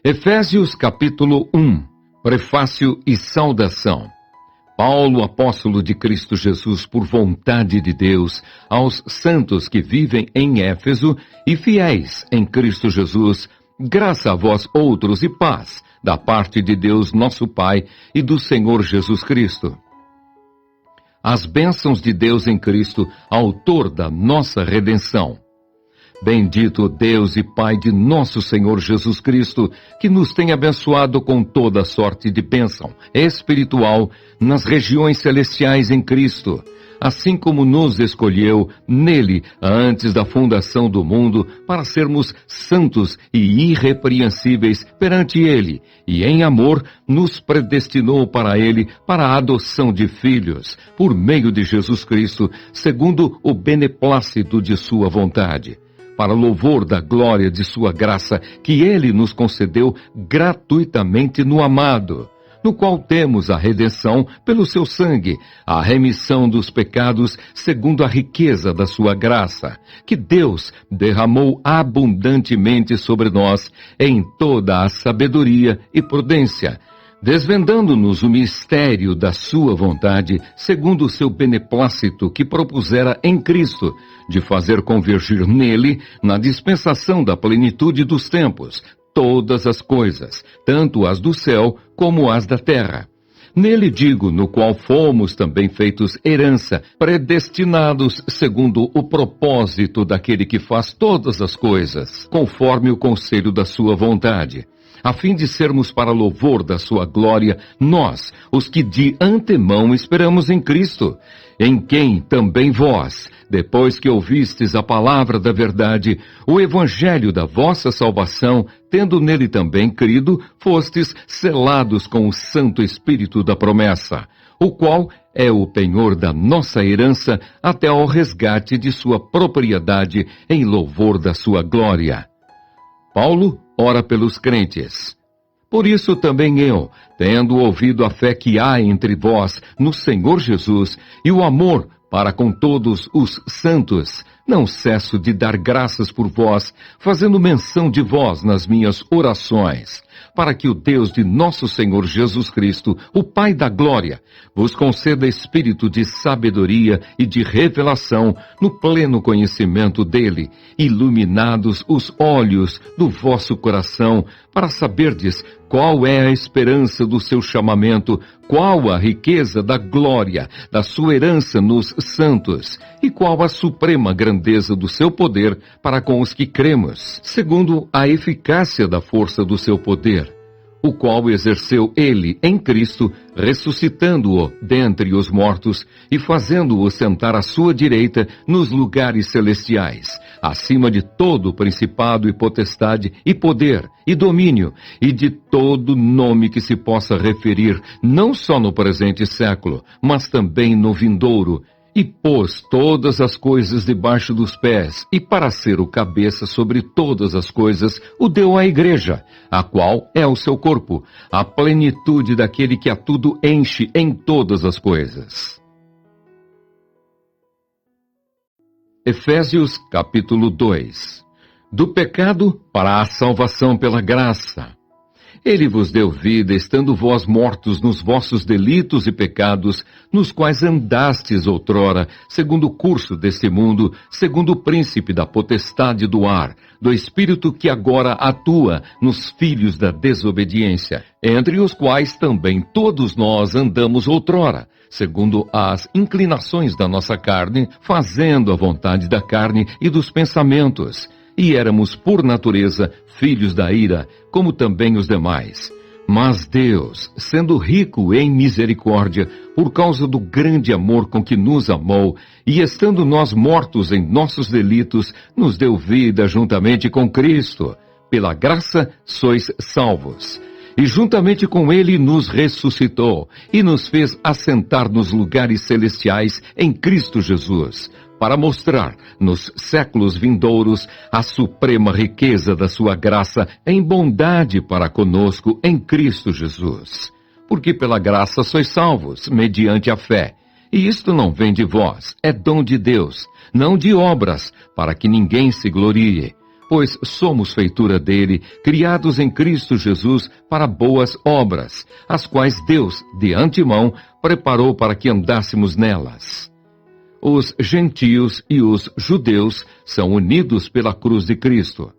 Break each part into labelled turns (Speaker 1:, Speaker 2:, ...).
Speaker 1: Efésios capítulo 1. Prefácio e saudação. Paulo, apóstolo de Cristo Jesus, por vontade de Deus, aos santos que vivem em Éfeso e fiéis em Cristo Jesus, graça a vós outros e paz, da parte de Deus nosso Pai e do Senhor Jesus Cristo. As bênçãos de Deus em Cristo, autor da nossa redenção. Bendito Deus e Pai de nosso Senhor Jesus Cristo, que nos tem abençoado com toda sorte de bênção espiritual nas regiões celestiais em Cristo, assim como nos escolheu nele antes da fundação do mundo para sermos santos e irrepreensíveis perante ele, e em amor nos predestinou para ele para a adoção de filhos, por meio de Jesus Cristo, segundo o beneplácito de sua vontade, para louvor da glória de sua graça, que ele nos concedeu gratuitamente no amado, no qual temos a redenção pelo seu sangue, a remissão dos pecados segundo a riqueza da sua graça, que Deus derramou abundantemente sobre nós em toda a sabedoria e prudência, desvendando-nos o mistério da sua vontade, segundo o seu beneplácito que propusera em Cristo, de fazer convergir nele, na dispensação da plenitude dos tempos, todas as coisas, tanto as do céu como as da terra. Nele digo, no qual fomos também feitos herança, predestinados segundo o propósito daquele que faz todas as coisas, conforme o conselho da sua vontade, a fim de sermos para louvor da sua glória, nós, os que de antemão esperamos em Cristo, em quem também vós, depois que ouvistes a palavra da verdade, o evangelho da vossa salvação, tendo nele também crido, fostes selados com o Santo Espírito da promessa, o qual é o penhor da nossa herança até ao resgate de sua propriedade em louvor da sua glória. Paulo ora pelos crentes. Por isso também eu, tendo ouvido a fé que há entre vós no Senhor Jesus e o amor para com todos os santos, não cesso de dar graças por vós, fazendo menção de vós nas minhas orações, para que o Deus de nosso Senhor Jesus Cristo, o Pai da glória, vos conceda espírito de sabedoria e de revelação no pleno conhecimento dele, iluminados os olhos do vosso coração, para saberdes qual é a esperança do seu chamamento, qual a riqueza da glória da sua herança nos santos, e qual a suprema grandeza do seu poder para com os que cremos, segundo a eficácia da força do seu poder, o qual exerceu ele em Cristo, ressuscitando-o dentre os mortos e fazendo-o sentar à sua direita nos lugares celestiais, acima de todo principado e potestade e poder e domínio, e de todo nome que se possa referir, não só no presente século, mas também no vindouro, e pôs todas as coisas debaixo dos pés, e para ser o cabeça sobre todas as coisas, o deu à igreja, a qual é o seu corpo, a plenitude daquele que a tudo enche em todas as coisas. Efésios capítulo 2. Do pecado para a salvação pela graça. Ele vos deu vida, estando vós mortos nos vossos delitos e pecados, nos quais andastes outrora, segundo o curso deste mundo, segundo o príncipe da potestade do ar, do espírito que agora atua nos filhos da desobediência, entre os quais também todos nós andamos outrora, segundo as inclinações da nossa carne, fazendo a vontade da carne e dos pensamentos, e éramos, por natureza, filhos da ira, como também os demais. Mas Deus, sendo rico em misericórdia, por causa do grande amor com que nos amou, e estando nós mortos em nossos delitos, nos deu vida juntamente com Cristo. Pela graça sois salvos. E juntamente com ele nos ressuscitou, e nos fez assentar nos lugares celestiais em Cristo Jesus, para mostrar nos séculos vindouros a suprema riqueza da sua graça em bondade para conosco em Cristo Jesus. Porque pela graça sois salvos, mediante a fé. E isto não vem de vós, é dom de Deus, não de obras, para que ninguém se glorie. pois somos feitura dele, criados em Cristo Jesus para boas obras, as quais Deus, de antemão, preparou para que andássemos nelas. Os gentios e os judeus são unidos pela cruz de Cristo.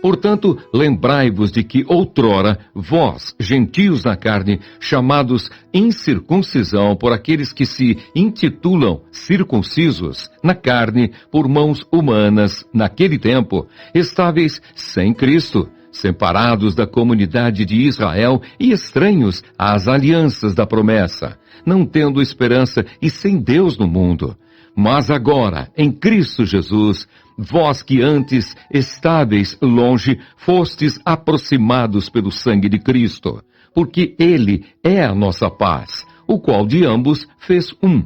Speaker 1: Portanto, lembrai-vos de que outrora, vós, gentios na carne, chamados incircuncisão por aqueles que se intitulam circuncisos na carne por mãos humanas, naquele tempo, estáveis sem Cristo, separados da comunidade de Israel e estranhos às alianças da promessa, não tendo esperança e sem Deus no mundo. Mas agora, em Cristo Jesus, vós que antes estáveis longe, fostes aproximados pelo sangue de Cristo, porque Ele é a nossa paz, o qual de ambos fez um.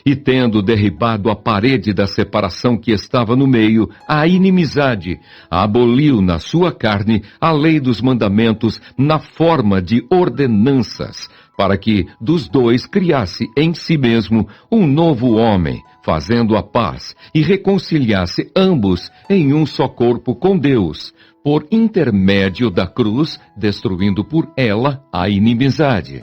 Speaker 1: E tendo derribado a parede da separação que estava no meio, a inimizade, aboliu na sua carne a lei dos mandamentos na forma de ordenanças, para que dos dois criasse em si mesmo um novo homem, fazendo a paz, e reconciliasse ambos em um só corpo com Deus, por intermédio da cruz, destruindo por ela a inimizade.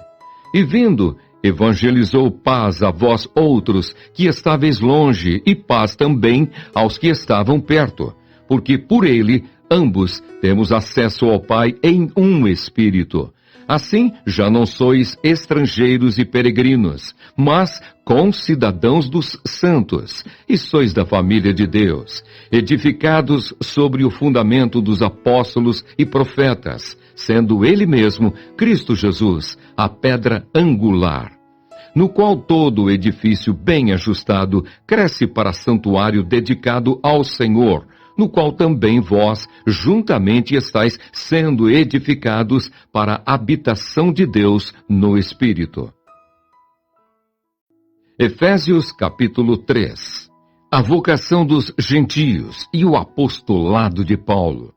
Speaker 1: E vindo, evangelizou paz a vós outros, que estáveis longe, e paz também aos que estavam perto, porque por ele ambos temos acesso ao Pai em um Espírito. Assim, já não sois estrangeiros e peregrinos, mas concidadãos dos santos, e sois da família de Deus, edificados sobre o fundamento dos apóstolos e profetas, sendo Ele mesmo, Cristo Jesus, a pedra angular, no qual todo o edifício bem ajustado cresce para santuário dedicado ao Senhor, no qual também vós juntamente estáis sendo edificados para a habitação de Deus no Espírito. Efésios capítulo 3. A vocação dos gentios e o apostolado de Paulo.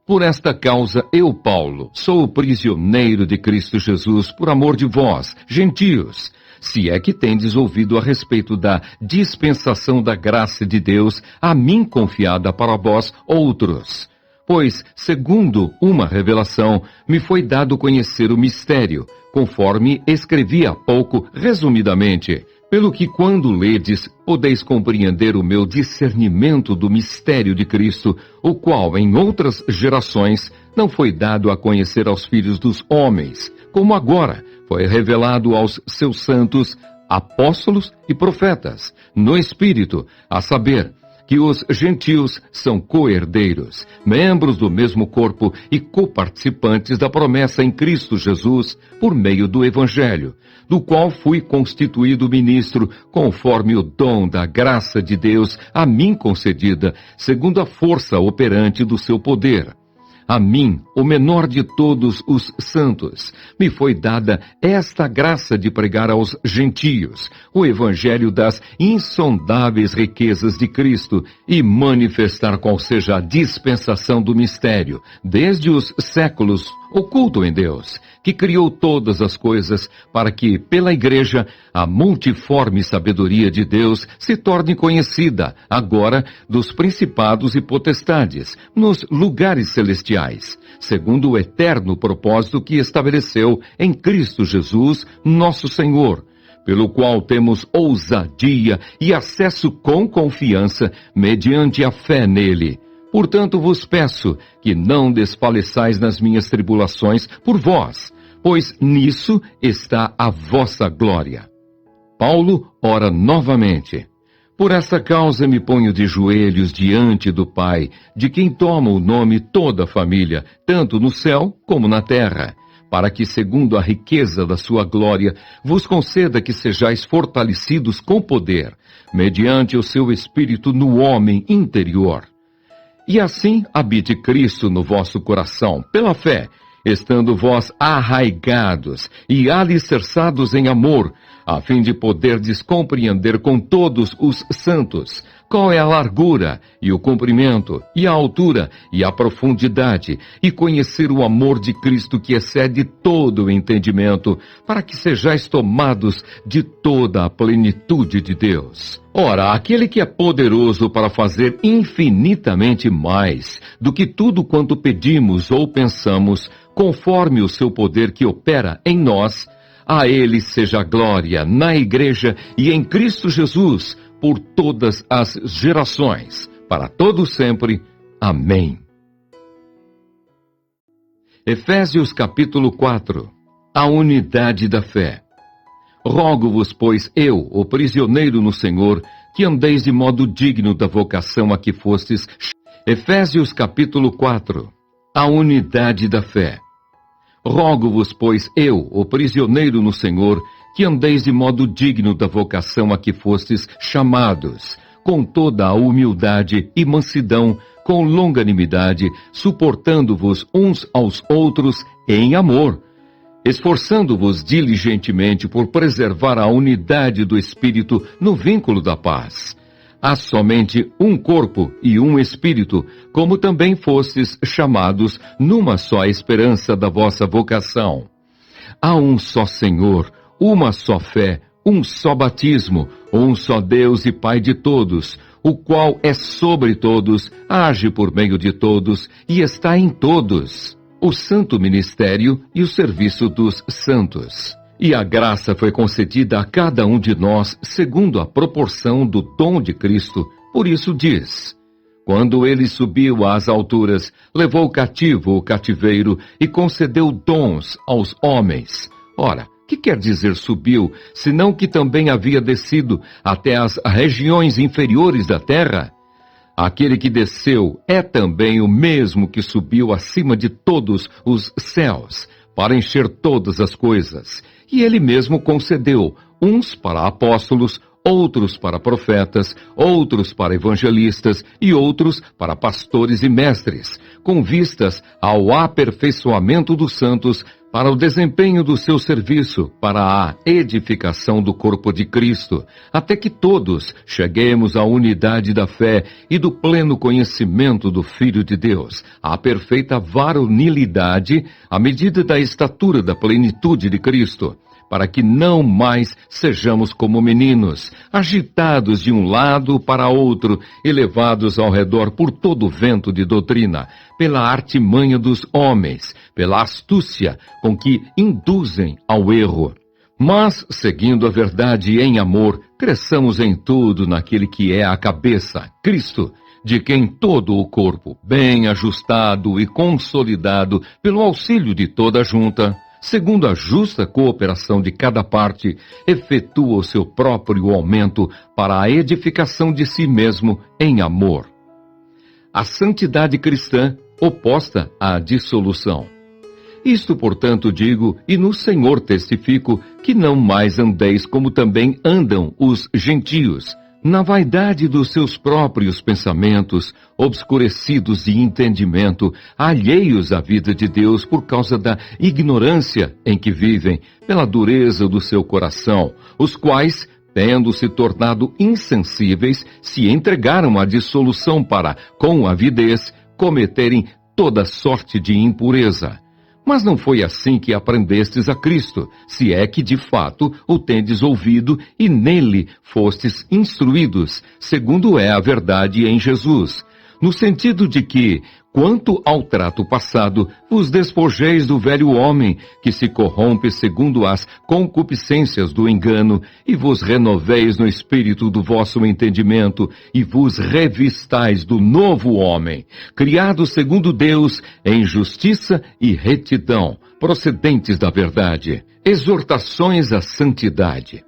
Speaker 1: Por esta causa, eu, Paulo, sou o prisioneiro de Cristo Jesus por amor de vós, gentios, se é que tendes ouvido a respeito da dispensação da graça de Deus a mim confiada para vós outros. Pois, segundo uma revelação, me foi dado conhecer o mistério, conforme escrevi há pouco, resumidamente, pelo que quando ledes, podeis compreender o meu discernimento do mistério de Cristo, o qual em outras gerações não foi dado a conhecer aos filhos dos homens, como agora foi revelado aos seus santos, apóstolos e profetas, no Espírito, a saber, que os gentios são co-herdeiros, membros do mesmo corpo e coparticipantes da promessa em Cristo Jesus, por meio do Evangelho, do qual fui constituído ministro, conforme o dom da graça de Deus a mim concedida, segundo a força operante do seu poder. A mim, o menor de todos os santos, me foi dada esta graça de pregar aos gentios o evangelho das insondáveis riquezas de Cristo e manifestar qual seja a dispensação do mistério, desde os séculos, oculto em Deus, que criou todas as coisas para que, pela Igreja, a multiforme sabedoria de Deus se torne conhecida, agora, dos principados e potestades, nos lugares celestiais, segundo o eterno propósito que estabeleceu em Cristo Jesus, nosso Senhor, pelo qual temos ousadia e acesso com confiança mediante a fé nele. Portanto, vos peço que não desfaleçais nas minhas tribulações por vós, pois nisso está a vossa glória. Paulo ora novamente. Por esta causa me ponho de joelhos diante do Pai, de quem toma o nome toda a família, tanto no céu como na terra, para que, segundo a riqueza da sua glória, vos conceda que sejais fortalecidos com poder, mediante o seu Espírito no homem interior. E assim habite Cristo no vosso coração, pela fé, estando vós arraigados e alicerçados em amor, a fim de poderdes compreender com todos os santos qual é a largura, e o comprimento, e a altura, e a profundidade, e conhecer o amor de Cristo que excede todo o entendimento, para que sejais tomados de toda a plenitude de Deus. Ora, aquele que é poderoso para fazer infinitamente mais do que tudo quanto pedimos ou pensamos, conforme o seu poder que opera em nós, a ele seja a glória na Igreja e em Cristo Jesus, por todas as gerações, para todos sempre. Amém. Efésios capítulo 4. A unidade da fé. Rogo-vos, pois, eu, o prisioneiro no Senhor, que andeis de modo digno da vocação a que fostes. Efésios capítulo 4. A unidade da fé. Rogo-vos, pois, eu, o prisioneiro no Senhor, que andeis de modo digno da vocação a que fostes chamados, com toda a humildade e mansidão, com longanimidade, suportando-vos uns aos outros em amor, esforçando-vos diligentemente por preservar a unidade do Espírito no vínculo da paz. Há somente um corpo e um Espírito, como também fostes chamados numa só esperança da vossa vocação. Há um só Senhor, uma só fé, um só batismo, um só Deus e Pai de todos, o qual é sobre todos, age por meio de todos e está em todos. O santo ministério e o serviço dos santos. E a graça foi concedida a cada um de nós segundo a proporção do dom de Cristo. Por isso diz: quando ele subiu às alturas, levou cativo o cativeiro e concedeu dons aos homens. Ora, que quer dizer subiu, senão que também havia descido até as regiões inferiores da terra? Aquele que desceu é também o mesmo que subiu acima de todos os céus, para encher todas as coisas. E ele mesmo concedeu, uns para apóstolos, outros para profetas, outros para evangelistas e outros para pastores e mestres, com vistas ao aperfeiçoamento dos santos, para o desempenho do seu serviço, para a edificação do corpo de Cristo, até que todos cheguemos à unidade da fé e do pleno conhecimento do Filho de Deus, à perfeita varonilidade, à medida da estatura da plenitude de Cristo, para que não mais sejamos como meninos, agitados de um lado para outro e levados ao redor por todo o vento de doutrina, pela artimanha dos homens, pela astúcia com que induzem ao erro. Mas, seguindo a verdade em amor, cresçamos em tudo naquele que é a cabeça, Cristo, de quem todo o corpo, bem ajustado e consolidado pelo auxílio de toda a junta, segundo a justa cooperação de cada parte, efetua o seu próprio aumento para a edificação de si mesmo em amor. A santidade cristã oposta à dissolução. Isto, portanto, digo, e no Senhor testifico, que não mais andeis como também andam os gentios, na vaidade dos seus próprios pensamentos, obscurecidos de entendimento, alheios à vida de Deus por causa da ignorância em que vivem, pela dureza do seu coração, os quais, tendo se tornado insensíveis, se entregaram à dissolução para, com avidez, cometerem toda sorte de impureza. Mas não foi assim que aprendestes a Cristo, se é que de fato o tendes ouvido e nele fostes instruídos, segundo é a verdade em Jesus, no sentido de que, quanto ao trato passado, vos despojeis do velho homem, que se corrompe segundo as concupiscências do engano, e vos renoveis no espírito do vosso entendimento, e vos revistais do novo homem, criado segundo Deus, em justiça e retidão, procedentes da verdade, exortações à santidade.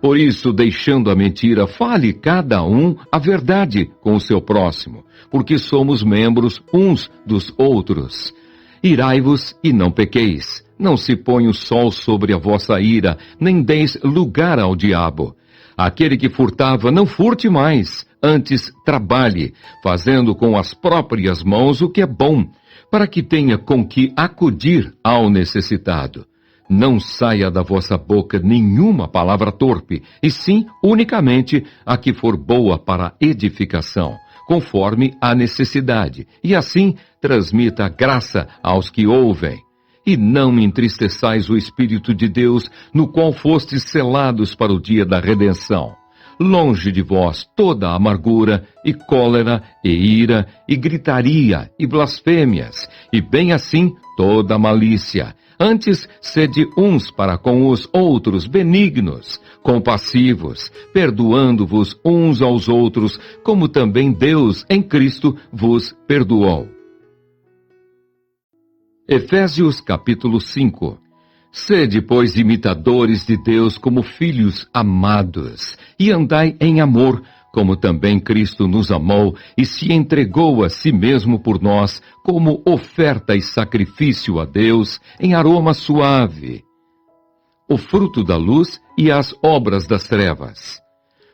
Speaker 1: Por isso, deixando a mentira, fale cada um a verdade com o seu próximo, porque somos membros uns dos outros. Irai-vos e não pequeis. Não se põe o sol sobre a vossa ira, nem deis lugar ao diabo. Aquele que furtava, não furte mais, antes trabalhe, fazendo com as próprias mãos o que é bom, para que tenha com que acudir ao necessitado. Não saia da vossa boca nenhuma palavra torpe, e sim unicamente a que for boa para edificação, conforme a necessidade, e assim transmita graça aos que ouvem. E não entristeçais o Espírito de Deus, no qual fostes selados para o dia da redenção. Longe de vós toda amargura, e cólera, e ira, e gritaria, e blasfêmias, e bem assim toda malícia. Antes, sede uns para com os outros benignos, compassivos, perdoando-vos uns aos outros, como também Deus em Cristo vos perdoou. Efésios capítulo 5. Sede, pois, imitadores de Deus como filhos amados, e andai em amor, como também Cristo nos amou e se entregou a si mesmo por nós, como oferta e sacrifício a Deus em aroma suave. O fruto da luz e as obras das trevas.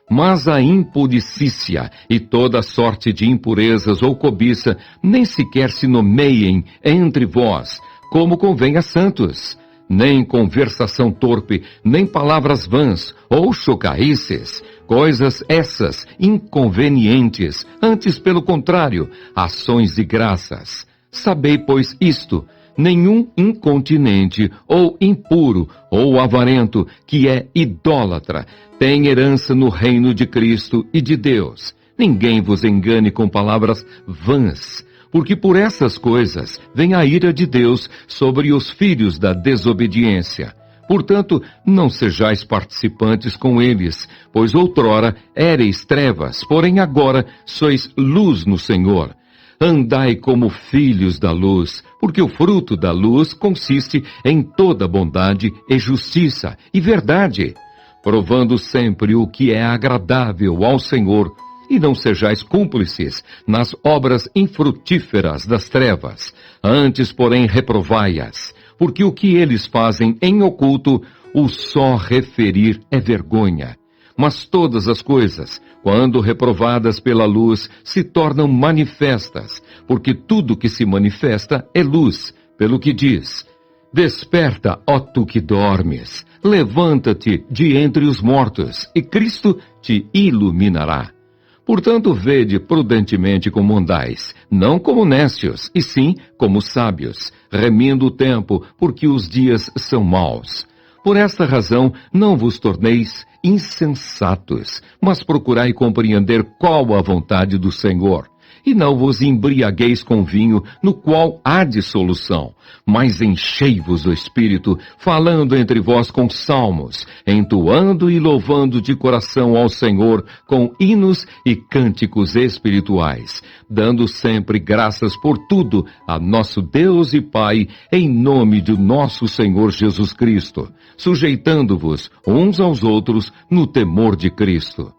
Speaker 1: Mas a impudicícia e toda sorte de impurezas ou cobiça nem sequer se nomeiem entre vós, como convém a santos. Nem conversação torpe, nem palavras vãs ou chocarrices, coisas essas inconvenientes, antes pelo contrário, ações de graças. Sabei, pois, isto: nenhum incontinente ou impuro ou avarento, que é idólatra, tem herança no reino de Cristo e de Deus. Ninguém vos engane com palavras vãs, porque por essas coisas vem a ira de Deus sobre os filhos da desobediência. Portanto, não sejais participantes com eles, pois outrora éreis trevas, porém agora sois luz no Senhor. Andai como filhos da luz, porque o fruto da luz consiste em toda bondade e justiça e verdade, provando sempre o que é agradável ao Senhor. E não sejais cúmplices nas obras infrutíferas das trevas, antes, porém, reprovai-as, porque o que eles fazem em oculto, o só referir é vergonha. Mas todas as coisas, quando reprovadas pela luz, se tornam manifestas, porque tudo que se manifesta é luz, pelo que diz: desperta, ó tu que dormes, levanta-te de entre os mortos, e Cristo te iluminará. Portanto, vede prudentemente como andais, não como nécios, e sim como sábios, remindo o tempo, porque os dias são maus. Por esta razão, não vos torneis insensatos, mas procurai compreender qual a vontade do Senhor. E não vos embriagueis com vinho, no qual há dissolução, mas enchei-vos do Espírito, falando entre vós com salmos, entoando e louvando de coração ao Senhor com hinos e cânticos espirituais, dando sempre graças por tudo a nosso Deus e Pai, em nome do nosso Senhor Jesus Cristo, sujeitando-vos uns aos outros no temor de Cristo.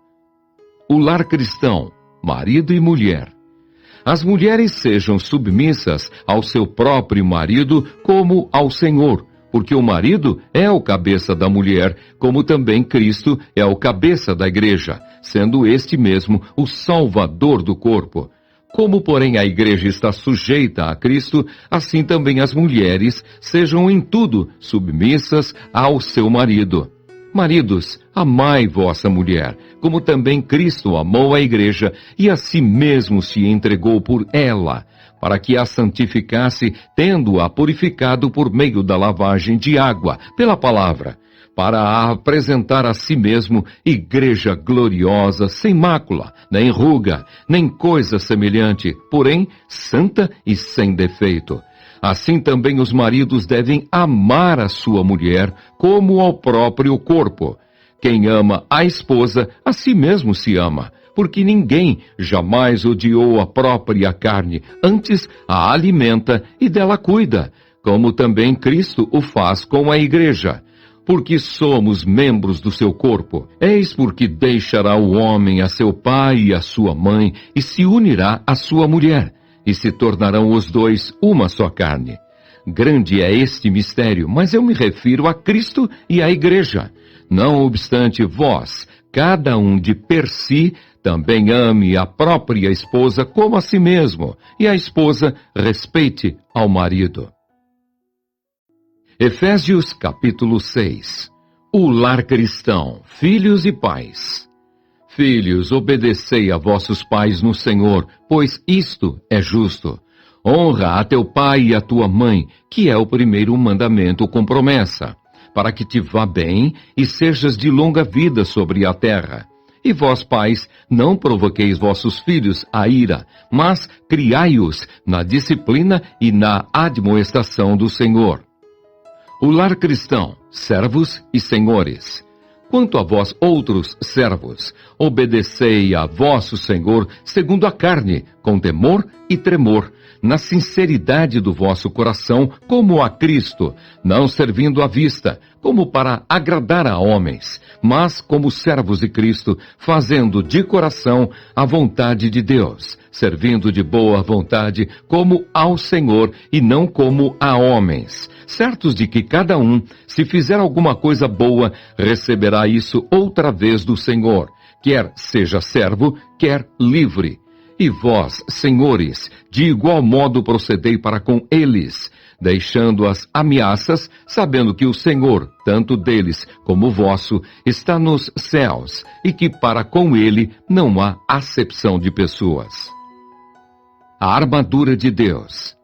Speaker 1: O lar cristão, marido e mulher. As mulheres sejam submissas ao seu próprio marido como ao Senhor, porque o marido é o cabeça da mulher, como também Cristo é o cabeça da igreja, sendo este mesmo o Salvador do corpo. Como, porém, a igreja está sujeita a Cristo, assim também as mulheres sejam em tudo submissas ao seu marido. Maridos, amai vossa mulher, como também Cristo amou a igreja e a si mesmo se entregou por ela, para que a santificasse, tendo-a purificado por meio da lavagem de água, pela palavra, para a apresentar a si mesmo igreja gloriosa, sem mácula, nem ruga, nem coisa semelhante, porém santa e sem defeito. Assim também os maridos devem amar a sua mulher como ao próprio corpo. Quem ama a esposa, a si mesmo se ama, porque ninguém jamais odiou a própria carne, antes a alimenta e dela cuida, como também Cristo o faz com a igreja. Porque somos membros do seu corpo. Eis porque deixará o homem a seu pai e a sua mãe, e se unirá à sua mulher, e se tornarão os dois uma só carne. Grande é este mistério, mas eu me refiro a Cristo e à igreja. Não obstante, vós, cada um de per si, também ame a própria esposa como a si mesmo, e a esposa respeite ao marido. Efésios capítulo 6. O lar cristão, filhos e pais. Filhos, obedecei a vossos pais no Senhor, pois isto é justo. Honra a teu pai e a tua mãe, que é o primeiro mandamento com promessa, para que te vá bem e sejas de longa vida sobre a terra. E vós, pais, não provoqueis vossos filhos à ira, mas criai-os na disciplina e na admoestação do Senhor. O lar cristão, servos e senhores. Quanto a vós outros servos, obedecei a vosso Senhor segundo a carne, com temor e tremor, na sinceridade do vosso coração, como a Cristo, não servindo à vista, como para agradar a homens, mas como servos de Cristo, fazendo de coração a vontade de Deus, servindo de boa vontade como ao Senhor e não como a homens, certos de que cada um, se fizer alguma coisa boa, receberá isso outra vez do Senhor, quer seja servo, quer livre. E vós, senhores, de igual modo procedei para com eles, deixando as ameaças, sabendo que o Senhor, tanto deles como vosso, está nos céus, e que para com ele não há acepção de pessoas. A armadura de Deus.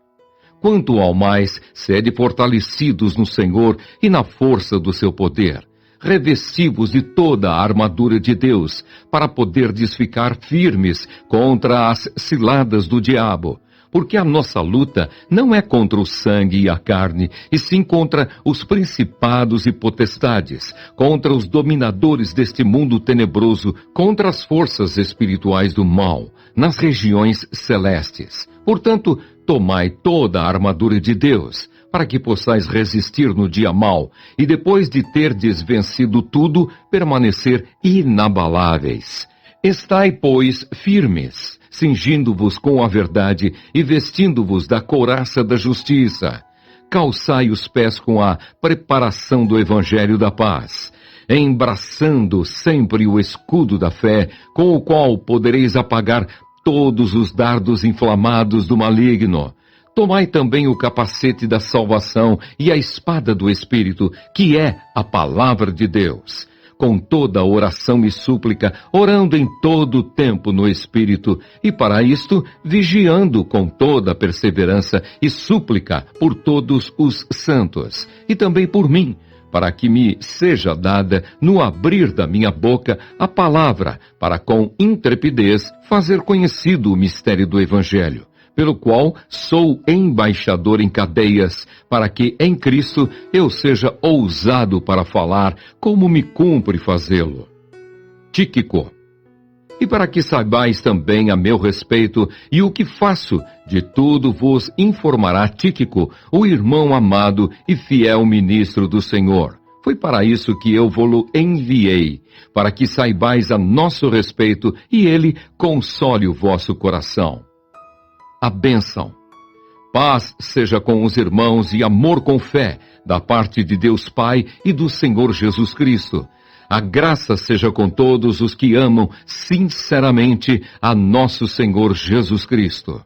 Speaker 1: Quanto ao mais, sede fortalecidos no Senhor e na força do seu poder, revesti-vos de toda a armadura de Deus, para poderdes ficar firmes contra as ciladas do diabo. Porque a nossa luta não é contra o sangue e a carne, e sim contra os principados e potestades, contra os dominadores deste mundo tenebroso, contra as forças espirituais do mal, nas regiões celestes. Portanto, tomai toda a armadura de Deus, para que possais resistir no dia mau, e depois de terdes vencido tudo, permanecer inabaláveis. Estai, pois, firmes, cingindo-vos com a verdade e vestindo-vos da couraça da justiça. Calçai os pés com a preparação do evangelho da paz, embraçando sempre o escudo da fé, com o qual podereis apagar todos os dardos inflamados do maligno. Tomai também o capacete da salvação e a espada do Espírito, que é a palavra de Deus, com toda oração e súplica, orando em todo o tempo no Espírito, e para isto, vigiando com toda perseverança e súplica por todos os santos, e também por mim, para que me seja dada, no abrir da minha boca, a palavra, para com intrepidez fazer conhecido o mistério do Evangelho, pelo qual sou embaixador em cadeias, para que em Cristo eu seja ousado para falar, como me cumpre fazê-lo. Tíquico. E para que saibais também a meu respeito e o que faço, de tudo vos informará Tíquico, o irmão amado e fiel ministro do Senhor. Foi para isso que eu vou-lo enviei, para que saibais a nosso respeito e ele console o vosso coração. A bênção. Paz seja com os irmãos e amor com fé, da parte de Deus Pai e do Senhor Jesus Cristo. A graça seja com todos os que amam sinceramente a nosso Senhor Jesus Cristo.